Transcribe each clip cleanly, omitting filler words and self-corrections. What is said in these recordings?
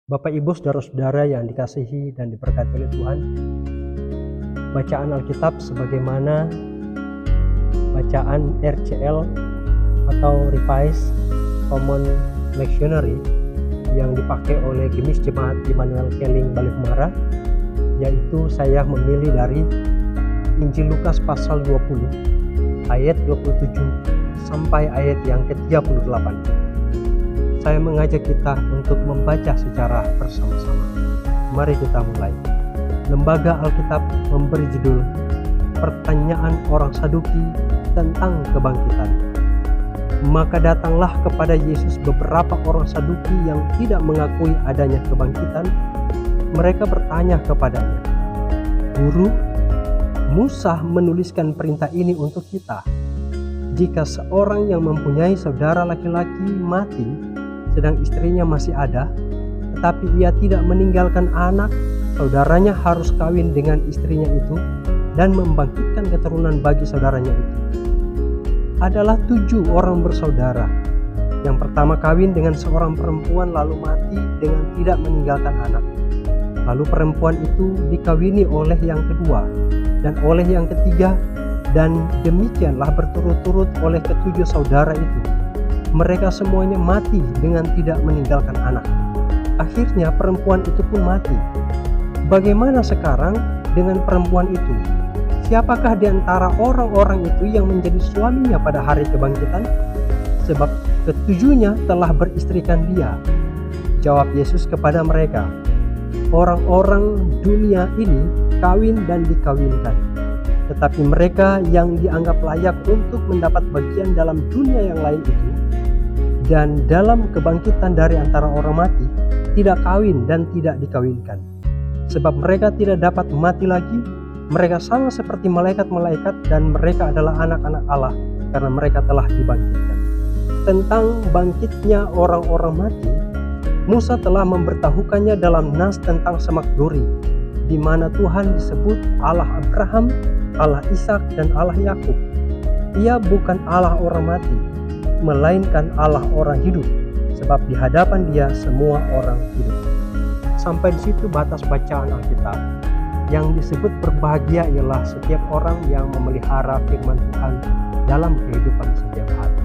Bapak Ibu saudara-saudara yang dikasihi dan diberkati oleh Tuhan, bacaan Alkitab sebagaimana bacaan RCL atau Revised Common Lectionary yang dipakai oleh Gemis Jemaat Immanuel Keling Balikumara, yaitu saya memilih dari Injil Lukas pasal 20 ayat 27 sampai ayat yang ke-38. Saya mengajak kita untuk membaca secara bersama-sama. Mari kita mulai. Lembaga Alkitab memberi judul Pertanyaan Orang Saduki tentang Kebangkitan. Maka datanglah kepada Yesus beberapa orang Saduki yang tidak mengakui adanya kebangkitan. Mereka bertanya kepadanya, "Guru, Musa menuliskan perintah ini untuk kita. Jika seorang yang mempunyai saudara laki-laki mati, sedang istrinya masih ada, tetapi ia tidak meninggalkan anak, saudaranya harus kawin dengan istrinya itu dan membangkitkan keturunan bagi saudaranya itu. Adalah 7 orang bersaudara. Yang pertama kawin dengan seorang perempuan lalu mati dengan tidak meninggalkan anak. Lalu perempuan itu dikawini oleh yang kedua dan oleh yang ketiga, dan demikianlah berturut-turut oleh ke-7 saudara itu. Mereka semuanya mati dengan tidak meninggalkan anak. Akhirnya perempuan itu pun mati. Bagaimana sekarang dengan perempuan itu? Siapakah di antara orang-orang itu yang menjadi suaminya pada hari kebangkitan? Sebab ke-7-nya telah beristrikan dia." Jawab Yesus kepada mereka, "Orang-orang dunia ini kawin dan dikawinkan. Tetapi mereka yang dianggap layak untuk mendapat bagian dalam dunia yang lain itu dan dalam kebangkitan dari antara orang mati tidak kawin dan tidak dikawinkan. Sebab mereka tidak dapat mati lagi, mereka sama seperti malaikat-malaikat dan mereka adalah anak-anak Allah karena mereka telah dibangkitkan." Tentang bangkitnya orang-orang mati, Musa telah memberitahukannya dalam nas tentang semak duri, di mana Tuhan disebut Allah Abraham, Allah Ishak dan Allah Yakub. Ia bukan Allah orang mati, melainkan Allah orang hidup, sebab di hadapan Dia semua orang hidup. Sampai di situ batas bacaan Alkitab. Yang disebut berbahagia ialah setiap orang yang memelihara firman Tuhan dalam kehidupan setiap hari.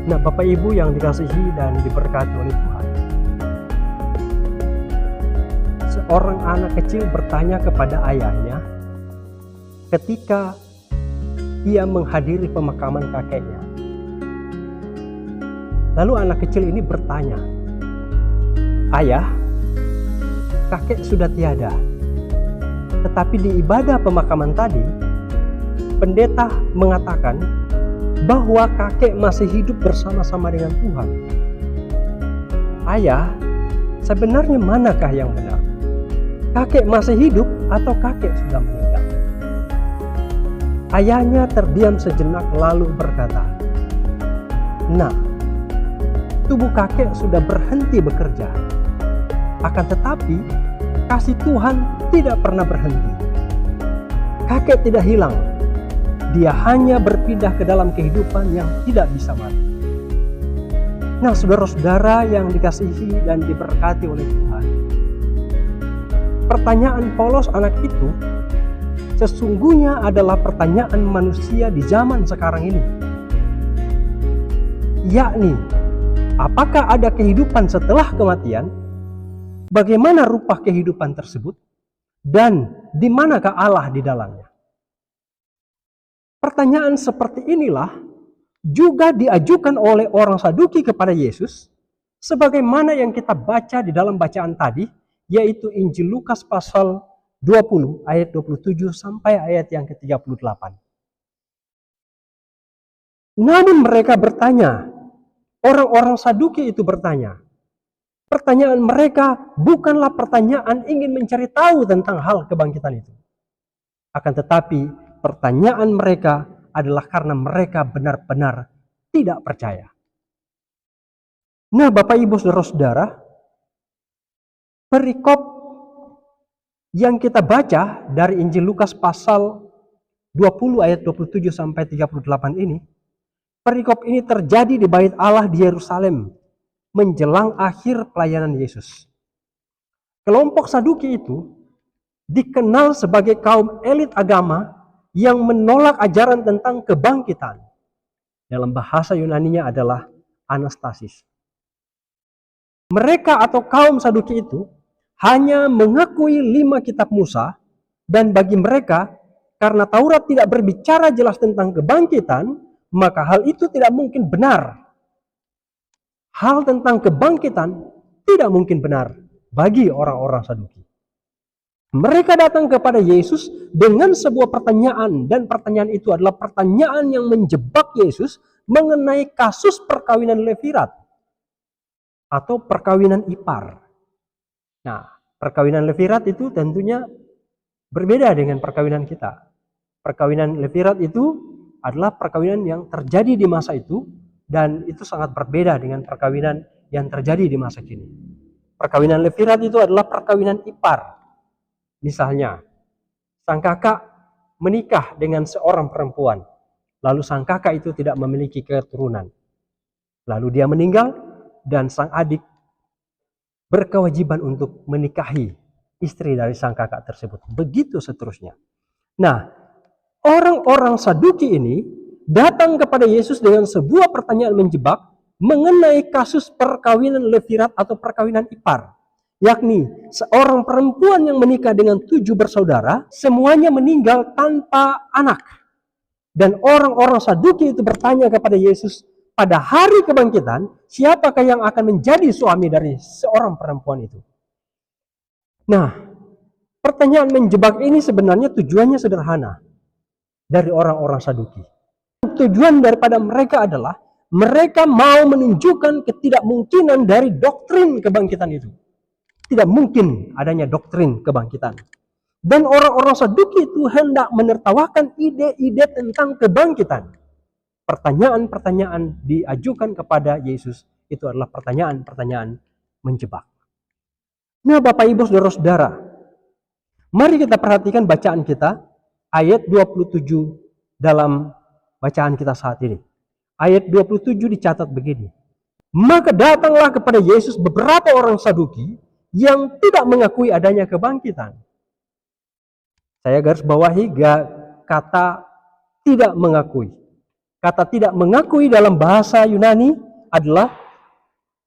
Nah, Bapak Ibu yang dikasihi dan diberkati oleh Tuhan, seorang anak kecil bertanya kepada ayahnya ketika ia menghadiri pemakaman kakeknya. Lalu anak kecil ini bertanya, "Ayah, kakek sudah tiada. Tetapi di ibadah pemakaman tadi, pendeta mengatakan bahwa kakek masih hidup bersama-sama dengan Tuhan. Ayah, sebenarnya manakah yang benar? Kakek masih hidup atau kakek sudah meninggal?" Ayahnya terdiam sejenak lalu berkata, "Nah, tubuh kakek sudah berhenti bekerja. Akan tetapi, kasih Tuhan tidak pernah berhenti. Kakek tidak hilang. Dia hanya berpindah ke dalam kehidupan yang tidak bisa mati." Nah, saudara-saudara yang dikasihi dan diberkati oleh Tuhan, pertanyaan polos anak itu sesungguhnya adalah pertanyaan manusia di zaman sekarang ini. Yakni, apakah ada kehidupan setelah kematian? Bagaimana rupa kehidupan tersebut? Dan di manakah Allah di dalamnya? Pertanyaan seperti inilah juga diajukan oleh orang Saduki kepada Yesus, sebagaimana yang kita baca di dalam bacaan tadi, yaitu Injil Lukas pasal 20 ayat 27 sampai ayat yang ke-38. Namun mereka bertanya, orang-orang Saduki itu bertanya. Pertanyaan mereka bukanlah pertanyaan ingin mencari tahu tentang hal kebangkitan itu. Akan tetapi pertanyaan mereka adalah karena mereka benar-benar tidak percaya. Nah, Bapak Ibu saudara-saudara, perikop yang kita baca dari Injil Lukas pasal 20 ayat 27 sampai 38 ini, perikop ini terjadi di Bait Allah di Yerusalem menjelang akhir pelayanan Yesus. Kelompok Saduki itu dikenal sebagai kaum elit agama yang menolak ajaran tentang kebangkitan. Dalam bahasa Yunaninya adalah anastasis. Mereka atau kaum Saduki itu hanya mengakui 5 kitab Musa, dan bagi mereka, karena Taurat tidak berbicara jelas tentang kebangkitan, maka hal itu tidak mungkin benar. Hal tentang kebangkitan tidak mungkin benar bagi orang-orang Saduki. Mereka datang kepada Yesus dengan sebuah pertanyaan, dan pertanyaan itu adalah pertanyaan yang menjebak Yesus mengenai kasus perkawinan Levirat atau perkawinan ipar. Nah, perkawinan Levirat itu tentunya berbeda dengan perkawinan kita. Perkawinan Levirat itu adalah perkawinan yang terjadi di masa itu, dan itu sangat berbeda dengan perkawinan yang terjadi di masa kini. Perkawinan Levirat itu adalah perkawinan ipar. Misalnya, sang kakak menikah dengan seorang perempuan, lalu sang kakak itu tidak memiliki keturunan. Lalu dia meninggal, dan sang adik berkewajiban untuk menikahi istri dari sang kakak tersebut. Begitu seterusnya. Nah, orang-orang Saduki ini datang kepada Yesus dengan sebuah pertanyaan menjebak mengenai kasus perkawinan Levirat atau perkawinan ipar. Yakni seorang perempuan yang menikah dengan 7 bersaudara, semuanya meninggal tanpa anak. Dan orang-orang Saduki itu bertanya kepada Yesus, pada hari kebangkitan, siapakah yang akan menjadi suami dari seorang perempuan itu? Nah, pertanyaan menjebak ini sebenarnya tujuannya sederhana dari orang-orang Saduki. Tujuan daripada mereka adalah mereka mau menunjukkan ketidakmungkinan dari doktrin kebangkitan itu. Tidak mungkin adanya doktrin kebangkitan. Dan orang-orang Saduki itu hendak menertawakan ide-ide tentang kebangkitan. Pertanyaan-pertanyaan diajukan kepada Yesus itu adalah pertanyaan-pertanyaan menjebak. Nah, Bapak Ibu Saudara-saudara, mari kita perhatikan bacaan kita ayat 27 dalam bacaan kita saat ini. Ayat 27 dicatat begini. Maka datanglah kepada Yesus beberapa orang Saduki yang tidak mengakui adanya kebangkitan. Saya garis bawahi kata tidak mengakui. Kata tidak mengakui dalam bahasa Yunani adalah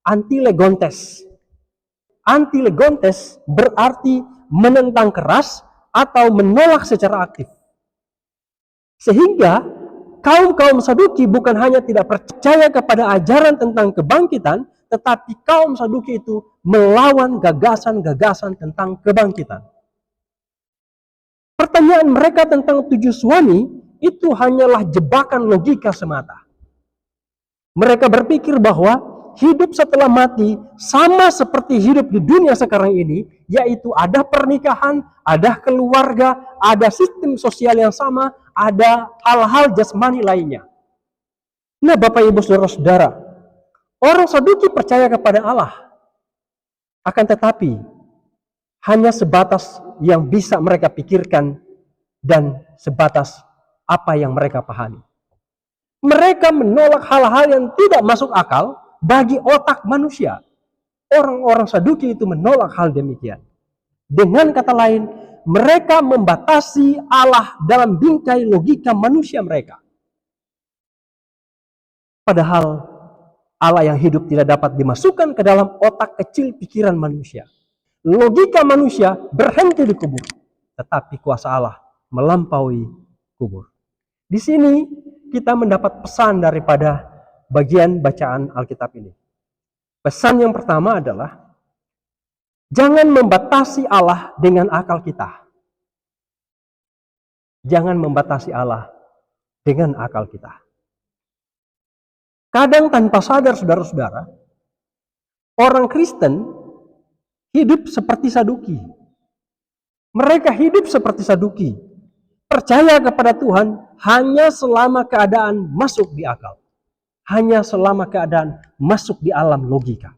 antilegontes. Antilegontes berarti menentang keras atau menolak secara aktif. Sehingga kaum-kaum Saduki bukan hanya tidak percaya kepada ajaran tentang kebangkitan, tetapi kaum Saduki itu melawan gagasan-gagasan tentang kebangkitan. Pertanyaan mereka tentang 7 suami itu hanyalah jebakan logika semata. Mereka berpikir bahwa hidup setelah mati sama seperti hidup di dunia sekarang ini, yaitu ada pernikahan, ada keluarga, ada sistem sosial yang sama, ada hal-hal jasmani lainnya. Nah, Bapak Ibu Saudara-saudara, orang Saduki percaya kepada Allah. Akan tetapi, hanya sebatas yang bisa mereka pikirkan dan sebatas apa yang mereka pahami. Mereka menolak hal-hal yang tidak masuk akal bagi otak manusia. Orang-orang Saduki itu menolak hal demikian. Dengan kata lain, mereka membatasi Allah dalam bingkai logika manusia mereka. Padahal Allah yang hidup tidak dapat dimasukkan ke dalam otak kecil pikiran manusia. Logika manusia berhenti di kubur, tetapi kuasa Allah melampaui kubur. Di sini kita mendapat pesan daripada bagian bacaan Alkitab ini. Pesan yang pertama adalah jangan membatasi Allah dengan akal kita. Jangan membatasi Allah dengan akal kita. Kadang tanpa sadar, saudara-saudara, orang Kristen hidup seperti Saduki. Mereka hidup seperti Saduki. Percaya kepada Tuhan hanya selama keadaan masuk di akal. Hanya selama keadaan masuk di alam logika.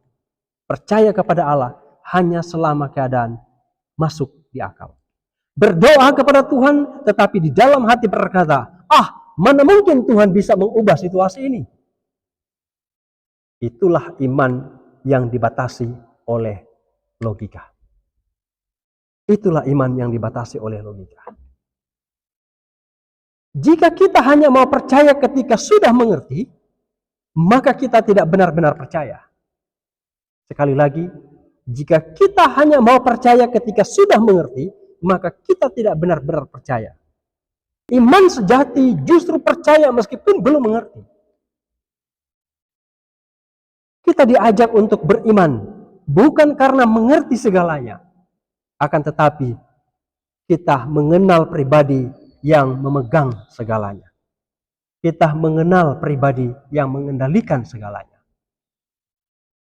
Percaya kepada Allah hanya selama keadaan masuk di akal. Berdoa kepada Tuhan tetapi di dalam hati berkata, mana mungkin Tuhan bisa mengubah situasi ini. Itulah iman yang dibatasi oleh logika. Itulah iman yang dibatasi oleh logika. Jika kita hanya mau percaya ketika sudah mengerti, maka kita tidak benar-benar percaya. Sekali lagi, jika kita hanya mau percaya ketika sudah mengerti, maka kita tidak benar-benar percaya. Iman sejati justru percaya meskipun belum mengerti. Kita diajak untuk beriman, bukan karena mengerti segalanya, akan tetapi kita mengenal pribadi yang memegang segalanya. Kita mengenal pribadi yang mengendalikan segalanya.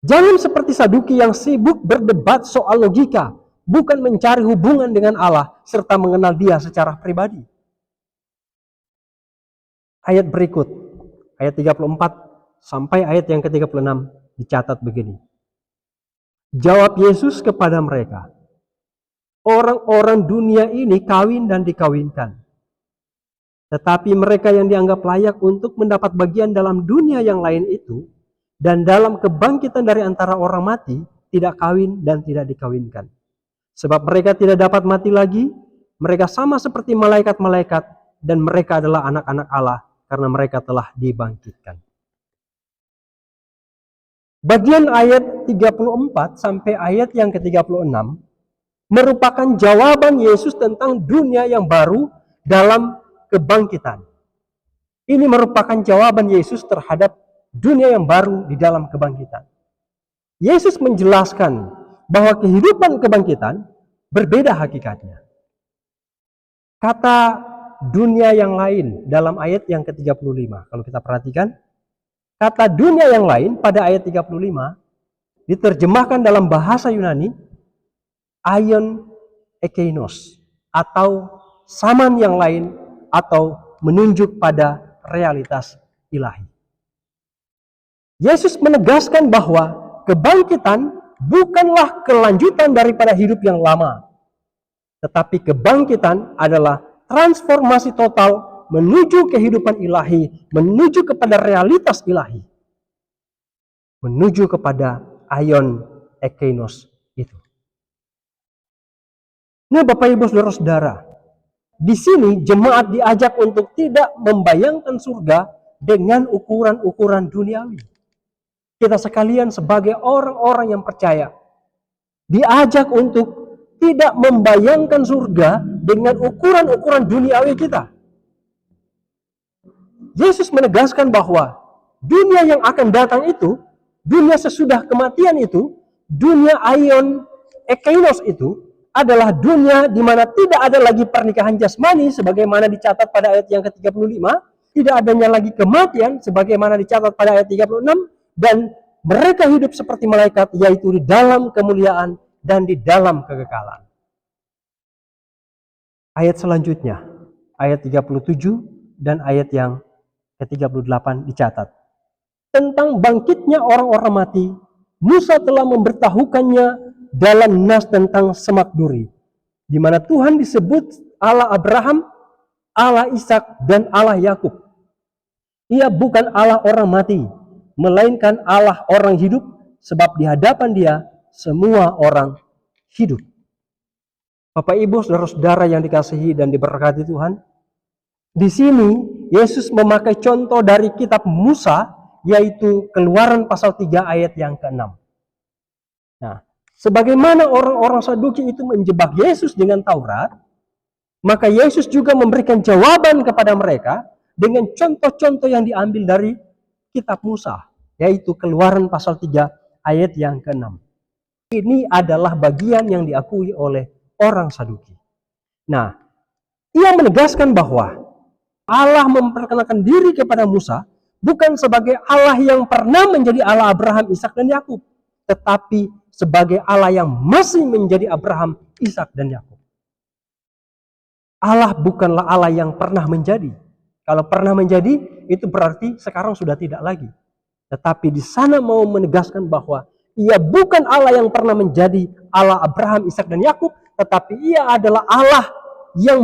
Jangan seperti Saduki yang sibuk berdebat soal logika, bukan mencari hubungan dengan Allah serta mengenal Dia secara pribadi. Ayat berikut, ayat 34 sampai ayat yang ke-36 dicatat begini. Jawab Yesus kepada mereka, orang-orang dunia ini kawin dan dikawinkan. Tetapi mereka yang dianggap layak untuk mendapat bagian dalam dunia yang lain itu, dan dalam kebangkitan dari antara orang mati, tidak kawin dan tidak dikawinkan. Sebab mereka tidak dapat mati lagi, mereka sama seperti malaikat-malaikat, dan mereka adalah anak-anak Allah, karena mereka telah dibangkitkan. Bagian ayat 34 sampai ayat yang ke-36 merupakan jawaban Yesus tentang dunia yang baru dalam kebangkitan. Ini merupakan jawaban Yesus terhadap dunia yang baru di dalam kebangkitan. Yesus menjelaskan bahwa kehidupan kebangkitan berbeda hakikatnya. Kata dunia yang lain dalam ayat yang ke-35, kalau kita perhatikan, kata dunia yang lain pada ayat 35 diterjemahkan dalam bahasa Yunani aion ekeinos, atau zaman yang lain, atau menunjuk pada realitas ilahi. Yesus menegaskan bahwa kebangkitan bukanlah kelanjutan daripada hidup yang lama, tetapi kebangkitan adalah transformasi total menuju kehidupan ilahi, menuju kepada realitas ilahi, menuju kepada aion ekeinos itu. Nah, Bapak Ibu Saudara-saudara, di sini jemaat diajak untuk tidak membayangkan surga dengan ukuran-ukuran duniawi. Kita sekalian sebagai orang-orang yang percaya diajak untuk tidak membayangkan surga dengan ukuran-ukuran duniawi kita. Yesus menegaskan bahwa dunia yang akan datang itu, dunia sesudah kematian itu, dunia aion ekeinos itu adalah dunia di mana tidak ada lagi pernikahan jasmani sebagaimana dicatat pada ayat yang ke-35, tidak adanya lagi kematian sebagaimana dicatat pada ayat 36, dan mereka hidup seperti malaikat, yaitu di dalam kemuliaan dan di dalam kekekalan. Ayat selanjutnya, ayat 37 dan ayat yang ke-38 dicatat. Tentang bangkitnya orang-orang mati, Musa telah memberitahukannya dalam nas tentang semak duri, di mana Tuhan disebut Allah Abraham, Allah Ishak, dan Allah Yakub. Ia bukan Allah orang mati, melainkan Allah orang hidup, sebab di hadapan Dia semua orang hidup. Bapak Ibu Saudara-saudara yang dikasihi dan diberkati Tuhan, di sini Yesus memakai contoh dari kitab Musa, yaitu Keluaran pasal 3 ayat yang ke-6. Nah, sebagaimana orang-orang Saduki itu menjebak Yesus dengan Taurat, maka Yesus juga memberikan jawaban kepada mereka dengan contoh-contoh yang diambil dari kitab Musa, yaitu Keluaran pasal 3 ayat yang ke-6. Ini adalah bagian yang diakui oleh orang Saduki. Nah, ia menegaskan bahwa Allah memperkenalkan diri kepada Musa bukan sebagai Allah yang pernah menjadi Allah Abraham, Ishak, dan Yakub, tetapi sebagai Allah yang masih menjadi Abraham, Ishak, dan Yakub. Allah bukanlah Allah yang pernah menjadi. Kalau pernah menjadi, itu berarti sekarang sudah tidak lagi. Tetapi di sana mau menegaskan bahwa Ia bukan Allah yang pernah menjadi Allah Abraham, Ishak, dan Yakub, tetapi Ia adalah Allah yang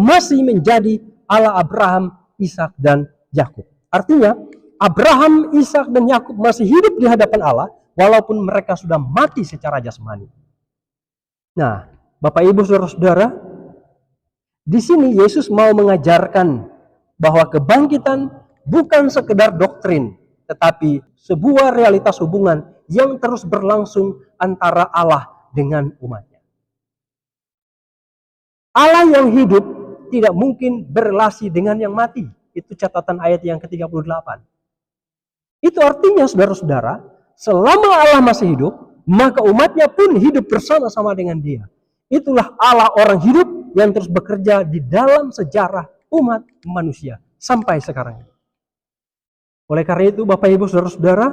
masih menjadi Allah Abraham, Ishak, dan Yakub. Artinya, Abraham, Ishak, dan Yakub masih hidup di hadapan Allah, walaupun mereka sudah mati secara jasmani. Nah, Bapak Ibu Saudara-saudara, di sini Yesus mau mengajarkan bahwa kebangkitan bukan sekedar doktrin, tetapi sebuah realitas hubungan yang terus berlangsung antara Allah dengan umatnya. Allah yang hidup tidak mungkin berelasi dengan yang mati. Itu catatan ayat yang ke-38. Itu artinya saudara-saudara, selama Allah masih hidup, maka umatnya pun hidup bersama-sama dengan dia. Itulah Allah orang hidup yang terus bekerja di dalam sejarah umat manusia sampai sekarang. Oleh karena itu Bapak Ibu Saudara-saudara,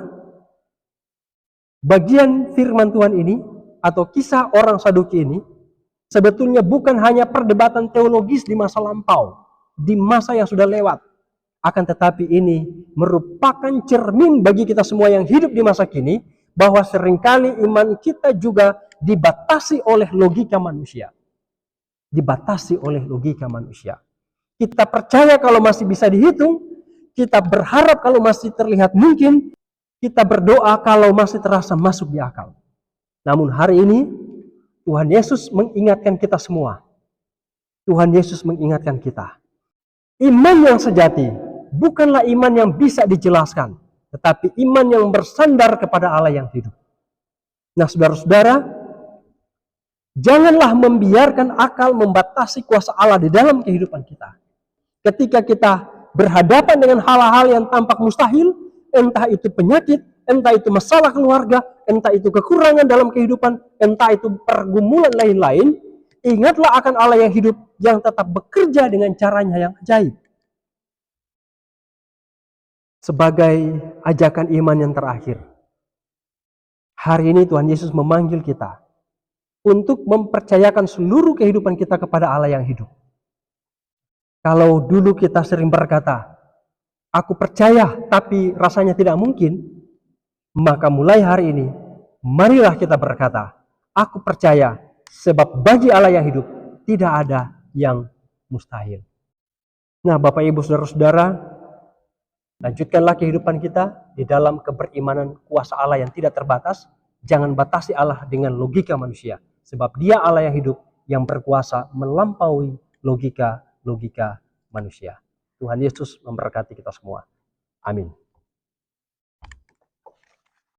bagian firman Tuhan ini atau kisah orang Saduki ini sebetulnya bukan hanya perdebatan teologis di masa lampau, di masa yang sudah lewat. Akan tetapi ini merupakan cermin bagi kita semua yang hidup di masa kini, bahwa seringkali iman kita juga dibatasi oleh logika manusia. Dibatasi oleh logika manusia. Kita percaya kalau masih bisa dihitung, kita berharap kalau masih terlihat mungkin, kita berdoa kalau masih terasa masuk di akal. Namun hari ini, Tuhan Yesus mengingatkan kita semua. Tuhan Yesus mengingatkan kita. Iman yang sejati bukanlah iman yang bisa dijelaskan, tetapi iman yang bersandar kepada Allah yang hidup. Nah, saudara-saudara, janganlah membiarkan akal membatasi kuasa Allah di dalam kehidupan kita. Ketika kita berhadapan dengan hal-hal yang tampak mustahil, entah itu penyakit, entah itu masalah keluarga, entah itu kekurangan dalam kehidupan, entah itu pergumulan lain-lain, ingatlah akan Allah yang hidup yang tetap bekerja dengan caranya yang ajaib. Sebagai ajakan iman yang terakhir, hari ini Tuhan Yesus memanggil kita untuk mempercayakan seluruh kehidupan kita kepada Allah yang hidup. Kalau dulu kita sering berkata, aku percaya tapi rasanya tidak mungkin, maka mulai hari ini, marilah kita berkata, aku percaya sebab bagi Allah yang hidup tidak ada yang mustahil. Nah, Bapak Ibu Saudara-saudara, lanjutkanlah kehidupan kita di dalam keberimanan kuasa Allah yang tidak terbatas. Jangan batasi Allah dengan logika manusia, sebab Dia Allah yang hidup yang berkuasa melampaui logika manusia. Tuhan Yesus memberkati kita semua. Amin.